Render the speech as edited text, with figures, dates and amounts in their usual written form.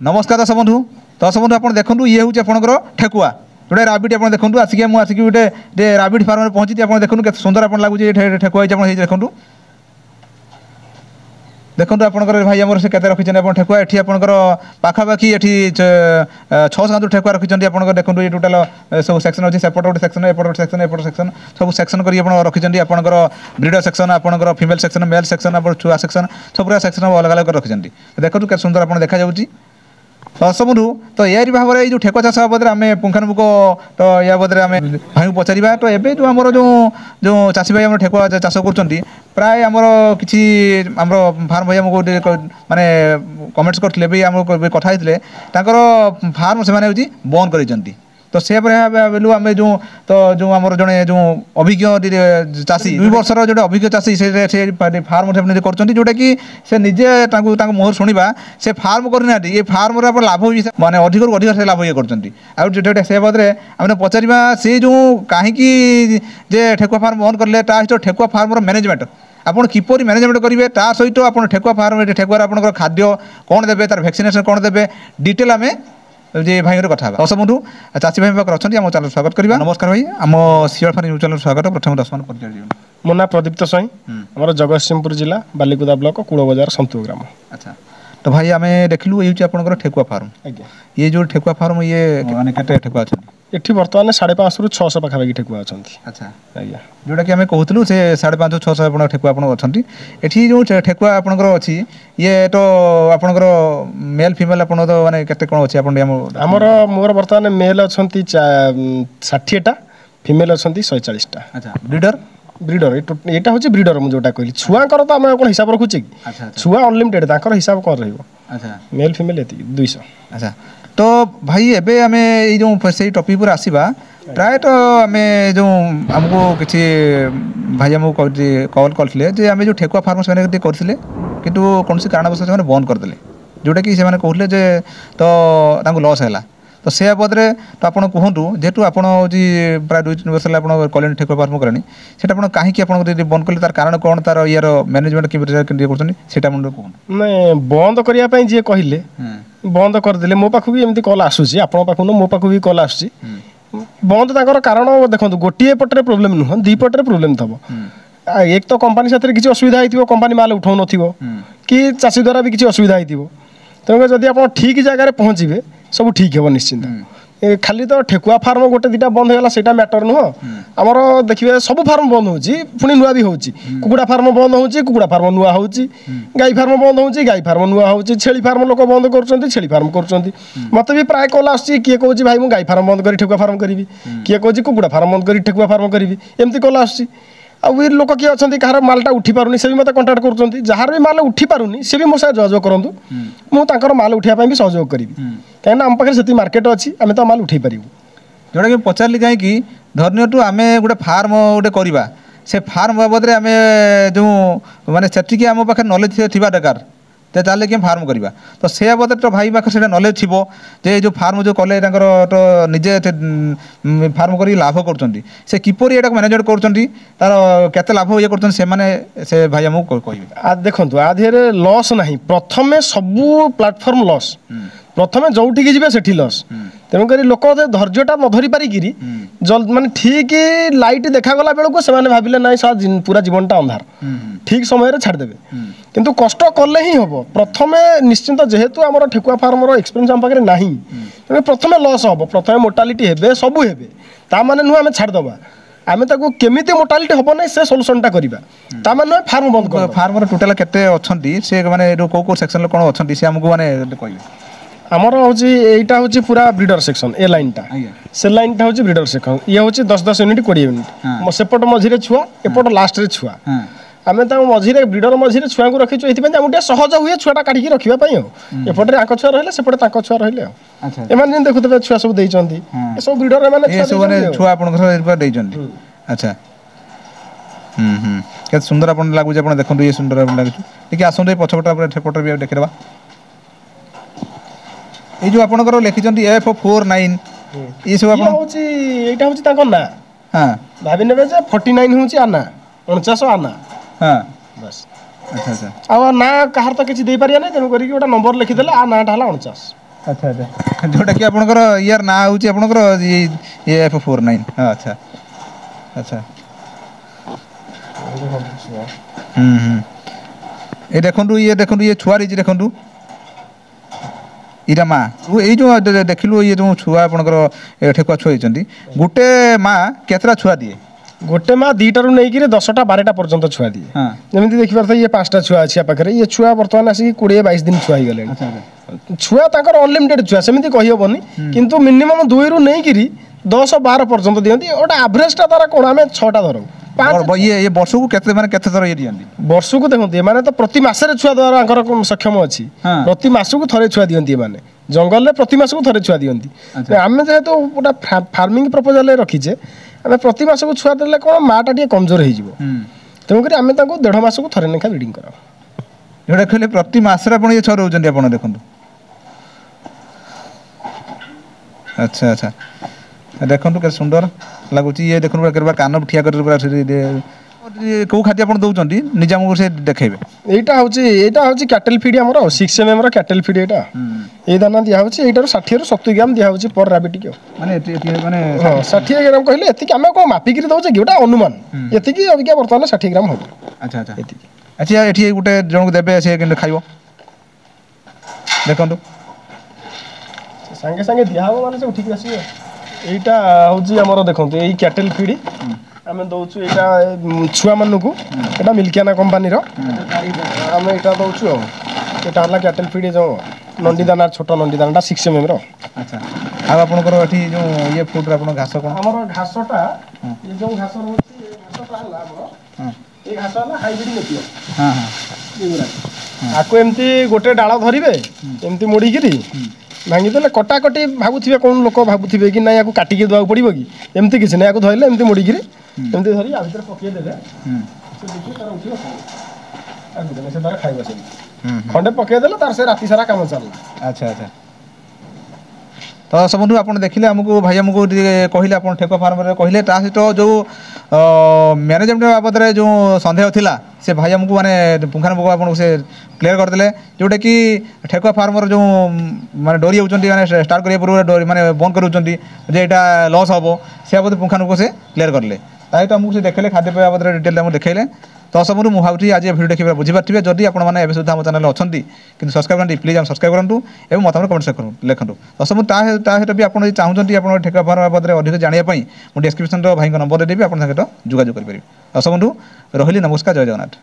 नमस्कार दर्शक बंधु आप देखो ये हूँ आपंकर ठेकुआ गोटे राबिट आप देखो आसिक मुझे गोटे राबिट फार्म में पहुँची आप देखो के सुंदर आप लगुच ठेकुआ देखो देखो आपंकर भाई आम से केते रखी आप ठेकुआ ये आपंकर पाखापाखि ये 6-7 ठेकुआ रखी आप देखो ये टोटाल सब सेक्शन अच्छी सेपट गोटे सेक्शन एपट सेक्शन एपट सेक्शन सब सेक्शन कर रखी आपंकर ब्रिडर सेक्शन आपंकर फीमेल सेक्शन मेल सेक्शन आप छुआ सेक्शन सब पूरा सेक्शन अलग अलग रखी देखो के सुंदर आप देखा जाऊँगी सबुठू तो यारी भाव में जो ठेकुआ चाष बाबद आम पुंखानुपुख तो या बाबद आम भाई पचार तो ये जो आम जो चाषी भाई आम ठेकुआ चाष कर प्राय आमर कि आम फार्म भाई आमको माने कमेंट्स करते भी आम कथा होते फार्म से बंद कर तो से बेलू आम जो आम जड़े जो अभिज्ञ चाषी 2 वर्षर जो अभिज्ञ चाषी से फार्म कर जोटा कि से निजे मुहर शुणा से फार्म करना ये फार्म लाभ भी माने अधिक अधिक से लाभ ये कर से बदले आम पचार से जो कहीं ठेकुआ फार्म बंद कले ठेकुआ फार्म मैनेजमेंट आपड़ किपर मैनेजमेंट करेंगे ता सहित आप ठेकुआ फार्म ठेकुआ आप खाद्य कौन देते तार वैक्सीनेशन कौन देते डिटेल आम जे भाई कथा दर्शक बंधु चाषी भाई पाखे अच्छा आम चैनल स्वागत करवा नमस्कार भाई आम सियाल फार्म न्यूज चैनल स्वागत प्रथम दर्शन परिचय मो ना प्रदीप्त स्वाई आम जगतसिंहपुर जिला बालिकुदा ब्लॉक कूल बजार सन्तु ग्राम। अच्छा तो भाई आम देखलु ये आपंकर ठेकुआ फार्म ये जो ठेकुआ फार्म ये माने केते ठेकुआ अच्छा एठी बर्तमान 550 रु 600 पाखापाखि ठेकुआ अच्छा। अच्छा आज्ञा जोटा कि आम कहूँ से 550-600 आप ठेकुआ आप अच्छा जो ठेकुआ आपंकर अच्छी ये तो आपंकर मेल फीमेल आप मैंने केते कौन अच्छी आमर मोर बर्तमान मेल अच्छा 60टा फीमेल अच्छा 140टा। अच्छा ब्रीडर ब्रीडर यहाँ हूँ ब्रीडर मुझे जोटा कहली छुआर तो आम कौन हिसाब रखुचे कि छुआ अनलिमिटेड हिसाब कौन रही। अच्छा मेल फीमेल ये 200। अच्छा तो भाई एबे आमे ये जो से टॉपिक पर आसीबा प्राय तो आमे जो हमको किसी भाई हमको कॉल करथिले जे आमे जो ठेकुआ फार्म से करथिले किंतु कौन सी कारणवश से बंद करदेले जोटा कि से कहले जे तो तांको लॉस हैला तो से बदले तो आपड़ कहतु जेहेतु आप प्राय 2-3 वर्ष कले ठेकुआ फार्म कले से कहीं बंद कले तार कारण कौन तार यार मैनेजमेंट करता मैं बंद करने जी कहले बंद करदे मो पाख भी एमती कल आसूसी आप मो पाख भी कल आसूसी बंद ताकर कारण देखो गोटे पटे प्रोब्लेम नुह 2 पटे प्रोब्लेम थब एक तो कंपनी साथ किसी असुविधा हो कंपनी माल उठाऊ न कि चाषी द्वारा भी किसी असुविधा हो तेणुकर जदि आप ठीक जगह पहुँचे सब ठीक हे निश्चिंत खाली तो ठेकुआ फार्म गोटे 2टा बंद होगा से मैटर नुह आमर देखिए सब फार्म बंद होनी नुआ भी होची कुकुड़ा फार्म बंद होची कुकुड़ा फार्म नुआ होची गाई फार्म बंद होची गाई फार्म नुआ होची छेली फार्म लोक बंद कर छेली फार्म कर मत भी प्राय कल आसुची किए कहूँ भाई मुझे गाई फार्म बंद कर ठेकुआ फार्म करी किए कहूँ कुकुड़ा फार्म बंद कर ठेकुआ फार्म करी एमती कल आसुची आउ लोक किए अच्छा कहार मालटा उठी पारुनी से भी मत कंटाक्ट कर जार भी माल उठी पारुनी से भी मो साथ जोगाजोग करूँ मुझे माल उठाई भी सहयोग करी कहीं आम पाखे से मार्केट अच्छी आम तो माल उठे पारू जोटा कि पचारि कहीं धरनीयतु आम गोटे फार्म गोटे करवा से फार्म बाबद आम जो माने से आम पाखे नॉलेज थी दरकार ताले कि फार्म करवा तो से बाबद तो भाई पाखे से नॉलेज थी जे जो फार्म जो कले तो निजे फार्म कर लाभ कर किपर ये मैनेजमेंट कर केते लाभ ये कर भाई आमको कह देखो आधे लॉस ना प्रथम सबू प्लाटफर्म लॉस प्रथम जोटिकी जी से लॉस तेणुक लोक धैर्यटा न धरी पारिकी माने ठीक लाइट देखागला बेलू से भाविले ना पूरा जीवनटा अंधार ठीक समय छाड़देवे किंतु कष्ट कले ही हम प्रथम निश्चिंत जेहेतु आम ठेकुआ फार्म एक्सपीरियंस आम पाखे ना तेणु प्रथम लॉस हम प्रथम मोर्टालिटी हे सबू हे ताने नुह आम छाड़दबा आम केमी मोर्टालिटी हम ना से सोल्यूशनटा करवा ताने फार्म बंद कर फार्म टोटाल केते अच्छी से माने कौ सेक्शन कौन अच्छी से आमको माने कहले आमर हूँ यहाँ हूँ पूरा ब्रीडर सेक्शन ए लाइनटा से लाइनटा हूँ ब्रीडर सेक्शन ये हूँ 10-10 यूनिट 20 यूनिट सेपट मझे छुआ एपट लास्ट रे छुआ आम मझे ब्रीडर मझे छुआ को रखीचु ये सहज हुए छुआटा काढ़ी रखापी एपटे आंक छुआ रही सेपटे तांक छुआ रही एम देखुए छुआ सब देती सब ब्रीडर छुआ अच्छा केते सुंदर आप लगुच देखो ये सुंदर लगे आसते पछपटा भी देखा ये जो आपनकर लिखिछंती F49 ये सब आपन होची एटा होची ताको ना हां भाबी नेबे जे 49 होची आना 49 आना हां बस अच्छा अच्छा आ ना कहार तो किछि दे पारिया नै तेनु करी कि ओटा नंबर लिखि देले आ नाटा हला 49 अच्छा अच्छा जोटा कि आपनकर यार ना होची आपनकर AF49 हां अच्छा अच्छा ये देखु ये छुआ रही देखु इरा माँ ये जो देखिलु ये जो छुआ आपनकर ठेकुआ छुआ होइचंती गुटे माँ केतरा छुआ दिए गोटे माँ 2टारू नहीं 10टा 12टा पर्यंत छुआ दिए हाँ जमी देखिपार ये 5टा छुआ अच्छी पाखे ये छुआ बर्तमान आसिक 20-22 दिन छुआ गले छुआ तक अनलिमिटेड छुआ सेमती कहीहबनी किंतु मिनिमम 2रू नहीं 10-12 पर्यंत दिखती गोटे आभरेजटा तार कौन आम 6टा धर ये वर्ष को केते माने केते थर ये दियंती वर्ष को देखते माने तो प्रति मासरे छुआ द्वारा सक्षम अच्छी प्रति मास को थरे छुआ दियंती माने जंगल में प्रति मास को थरे छुआ दियंती आम जेहेतु गोटे फार्मिंग प्रपोजाल रखीचे आम प्रति मास को छुआ देले कौन माटा टे कमजोर हो तेणुक आम 1.5 मास को थरे लेखा ब्रीडिंग करा जोटा कहले प्रति मासरे आपण ये छ रहउचंती आपण देखंतु अच्छा अच्छा देखंतु के सुंदर लागुची ये देखंतु करबा कान ठिया कर पूरा कौ खाद्य आपण दउचंती निज हमको से देखेबे एटा होची कैटल फीड हमर 6 mm रो कैटल फीड एटा ए दाना दिया होची एटार 60 ରୁ 70 ग्राम दिया होची पर रैबिट के माने हां 60 ग्राम कहले एति हम को मापी करी दउचे कि ओटा अनुमान एति की अबिका वर्तमान 60 ग्राम हो अच्छा अच्छा एति अच्छा एठी गुटे जण देबे से कि खाइबो देखंतु संगे संगे दिया हो माने से उठी के आसी एटा होची हमर देखंतु एई कैटल फीड आम दौचु यहाँ छुआ मानू को यहाँ मिल्कियाना कंपानी आम यहाँ दौचु यहाँ कैटल फीड जो नंदी दाना छोट नंदी दाना 6 mm रो अच्छा आ आपनकर एठी जो ये फूड आपन घास कोन हमर घासटा ये जो घास रहछि ये घासटा हला हमर ये घास हला हाइब्रिड नेपियो हां हां आको एमती गोटे डाळ धरिबे एमती मोड़ी गिरी भांगी देले कटाकटी भाबुथिबे कोन लोक भाबुथिबे कि ना याको काटी के दवा पड़िबो कि एमती किछ ना याको धइले एमती मोड़ी गिरी एमती धरी आ भीतर पकिए देले से देखि तार उठियो आ देले से तार खाइबो से खंडे पकिए देले तार से राती सारा काम चलला अच्छा अच्छा तो सबंधु आपन देखिले हमको भाई हमको कहले आपन ठेको फार्म रे कहले ता सहित जो मैनेजमेंट बाबद रे जो संदेह थिला से भाई हमको माने पुंखान बको आपन से क्लियर कर देले जोटे कि ठेको फार्म रे जो माने डोरी होचंती माने स्टार्ट करिया पूर्व डोरी माने बंद करूचंती जे एटा लॉस हबो से बाबद पुंखान को से क्लियर करले ताई तो हमको से देखले खाद्य पेय बाबद रे डिटेल हम देखेले तो सबंधु मु भाउठी आज वीडियो देखिबा बुझी पारथिबे जदी आपण माने एबे सुद्धा हम चैनल अछंती किंतु सब्सक्राइब करंती प्लीज हम सब्सक्राइब करंतु एवं मत कमेंट से लेखंतु तो सबंधु ता हेत भी आपण चाहउचंती आपण ठेका फार्म बाबद रे अधिक जानिया पई मु डिस्क्रिप्शन रो भाई को नंबर दे देबी आपण संगे तो जोगाजोग करि परिबे तो सबंधु रहिली नमस्कार जय जगन्नाथ।